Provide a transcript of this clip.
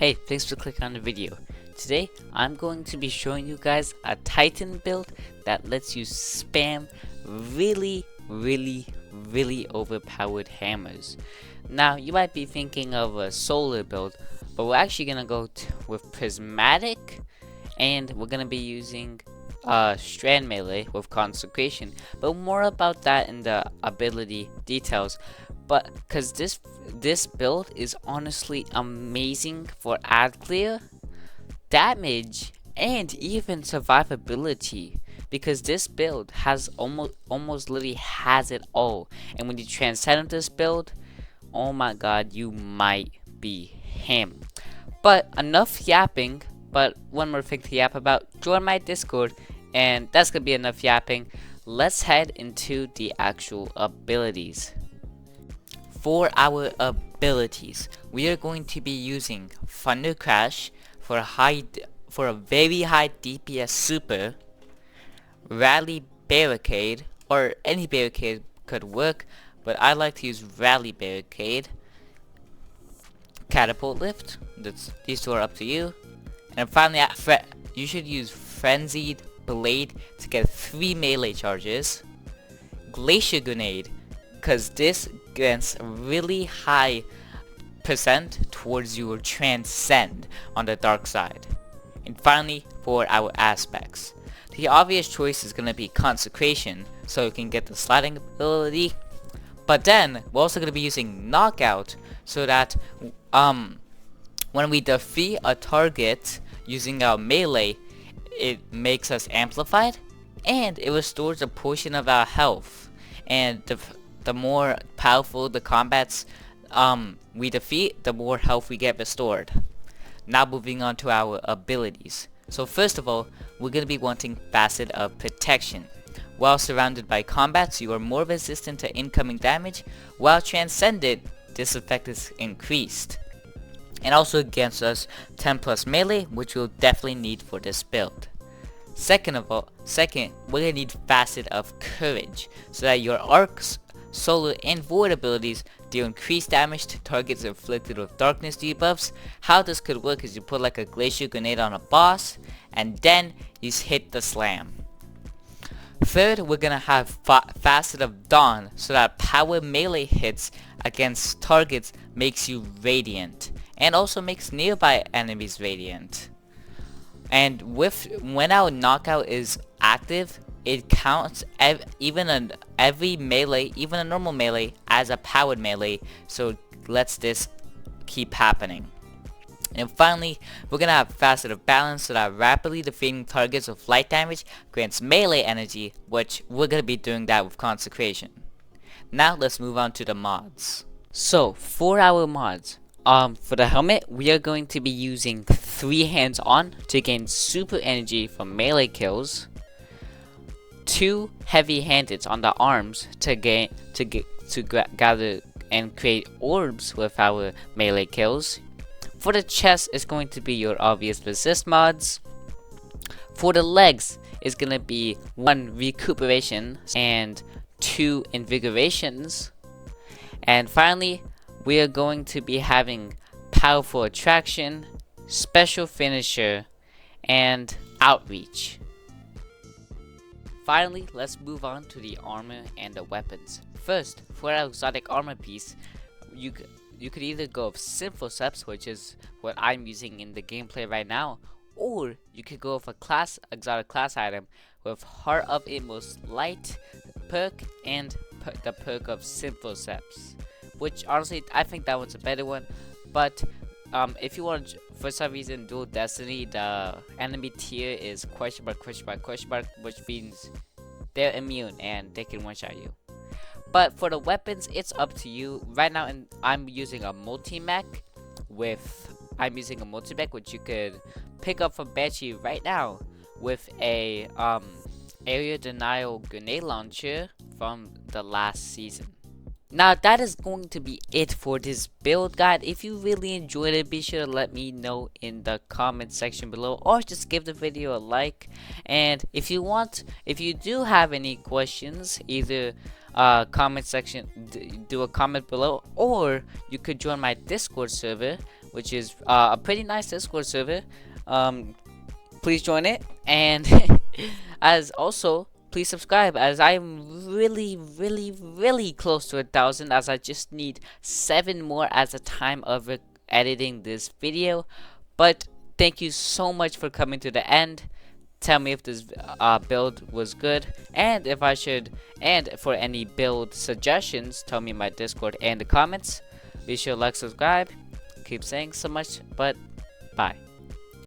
Hey, thanks for clicking on the video. Today, I'm going to be showing you guys a Titan build that lets you spam really overpowered hammers. Now, you might be thinking of a solar build, but we're actually gonna go with prismatic, and we're gonna be using strand melee with consecration, but more about that in the ability details. But because this build is honestly amazing for ad clear, damage, and even survivability, because this build has almost literally has it all. And when you transcend this build, oh my god, you might be him. But enough yapping. But one more thing to yap about: join my Discord, and that's gonna be enough yapping. Let's head into the actual abilities. For our abilities, we are going to be using Thunder Crash for a very high DPS super, Rally Barricade, or any barricade could work, but I like to use Rally Barricade, Catapult Lift. These two are up to you. And finally, you should use Frenzied Blade to get 3 melee charges, Glacier Grenade, because this grants really high percent towards your transcend on the dark side. And finally, for our aspects, the obvious choice is going to be consecration, so you can get the sliding ability. But then we're also going to be using knockout, so that when we defeat a target using our melee, it makes us amplified, and it restores a portion of our health. And the more powerful the combats we defeat, the more health we get restored. Now moving on to our abilities. So first of all, we're going to be wanting Facet of Protection. While surrounded by combats, you are more resistant to incoming damage. While transcended, this effect is increased. And also grants us 10 plus melee, which we'll definitely need for this build. Second, we're going to need Facet of Courage, so that your arcs, solar, and void abilities deal increased damage to targets inflicted with darkness debuffs. How this could work is you put like a glacier grenade on a boss, and then you hit the slam. Third, we're gonna have Facet of Dawn, so that power melee hits against targets makes you radiant, and also makes nearby enemies radiant. And when our knockout is active, it counts every melee, even a normal melee, as a powered melee, so it lets this keep happening. And finally, we're gonna have Facet of Balance, so that rapidly defeating targets with light damage grants melee energy, which we're gonna be doing that with Consecration. Now let's move on to the mods. So for our mods, for the helmet, we are going to be using 3 hands on to gain super energy from melee kills, 2 heavy-handed on the arms to gather and create orbs with our melee kills. For the chest, is going to be your obvious resist mods. For the legs, is gonna be 1 recuperation and 2 invigorations. And finally, we are going to be having powerful attraction, special finisher, and outreach. Finally, let's move on to the armor and the weapons. First, for our exotic armor piece, you could either go with Sinful Steps, which is what I'm using in the gameplay right now, or you could go with a exotic class item with Heart of Inmost Light perk and the perk of Sinful Steps, which honestly I think that one's a better one. But if you want, for some reason, dual destiny, the enemy tier is question mark, which means they're immune and they can one-shot you. But for the weapons, it's up to you. Right now, I'm using a multi-mech, which you could pick up from Banshee right now with a area denial grenade launcher from the last season. Now that is going to be it for this build guide. If you really enjoyed it, be sure to let me know in the comment section below, or just give the video a like. And if you do have any questions, either comment section, do a comment below, or you could join my Discord server, which is a pretty nice Discord server. Please join it, and as also please subscribe, as I'm really close to 1,000, as I just need 7 more at the time of editing this video. But thank you so much for coming to the end. Tell me if this build was good, and if I should, and for any build suggestions, tell me in my Discord and the comments. Be sure to like, subscribe. Keep saying so much, but bye.